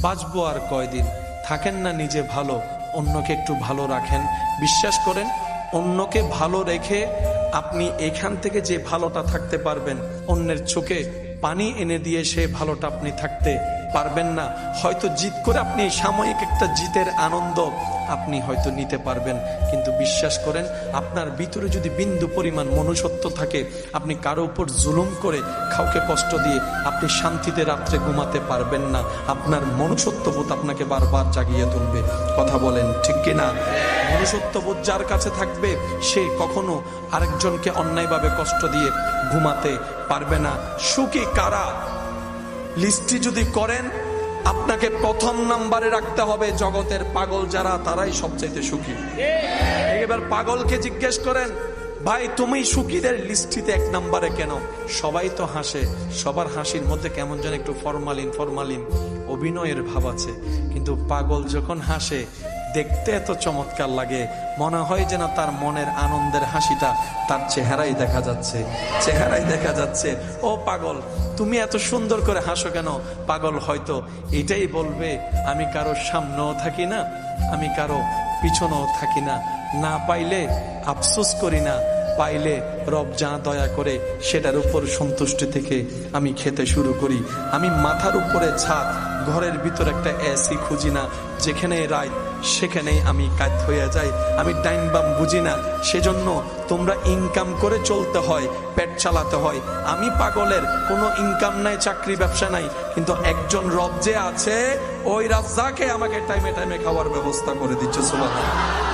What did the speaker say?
বাঁচবো আর কয়দিন, থাকেন না নিজে ভালো, অন্যকে একটু ভালো রাখেন। বিশ্বাস করেন, অন্যকে ভালো রেখে আপনি এখান থেকে যে ভালোটা থাকতে পারবেন, অন্যের চোখে পানি এনে দিয়ে সে ভালোটা আপনি থাকতে পারবেন না। হয়তো জিত করে আপনি সাময়িক একটা জিতের আনন্দ আপনি হয়তো নিতে পারবেন, কিন্তু বিশ্বাস করেন আপনার ভিতরে যদি বিন্দু পরিমাণ মনুষ্যত্ব থাকে, আপনি কারো উপর জুলুম করে কাউকে কষ্ট দিয়ে আপনি শান্তিতে রাত্রে ঘুমাতে পারবেন না। আপনার মনুষ্যত্ববোধ আপনাকে বারবার জাগিয়ে তুলবে। কথা বলেন ঠিক কিনা? মনুষ্যত্ববোধ যার কাছে থাকবে সে কখনো আরেকজনকে অন্যায়ভাবে কষ্ট দিয়ে ঘুমাতে পারবে না। সুখী কারা লিস্টটি যদি করেন, আপনাকে প্রথম নাম্বারে রাখতে হবে জগতের পাগল যারা, তারাই সবচাইতে সুখী। এবার পাগলকে জিজ্ঞেস করেন, ভাই তুমি সুখীদের লিস্টিতে এক নাম্বারে কেন? সবাই তো হাসে, সবার হাসির মধ্যে কেমন যেন একটু ফরমালিন অভিনয়ের ভাব আছে, কিন্তু পাগল যখন হাসে দেখতে এত চমৎকার লাগে, মনে হয় যেন তার মনের আনন্দের হাসিটা তার চেহারাই দেখা যাচ্ছে। ও পাগল, তুমি এত সুন্দর করে হাসো কেন? পাগল হয়তো এটাই বলবে, আমি কারো সামনেও থাকি না, আমি কারো পিছনেও থাকি না, না পাইলে আফসোস করি না, পাইলে রব যা দয়া করে সেটার উপর সন্তুষ্টি থেকে আমি খেতে শুরু করি। আমি মাথার উপরে ছাদ, ঘরের ভিতর একটা এসি খুঁজি না, যেখানে রাত সেখানেই আমি কাজ হয়ে যাই। আমি টাইম বাম বুঝি না, সেজন্য তোমরা ইনকাম করে চলতে হয়, পেট চালাতে হয়। আমি পাগলের কোনো ইনকাম নাই, চাকরি ব্যবসা নাই, কিন্তু একজন রব যে আছে, ওই রাজ্জাকে আমাকে টাইমে খাওয়ার ব্যবস্থা করে দিচ্ছে। সুবহানাল্লাহ।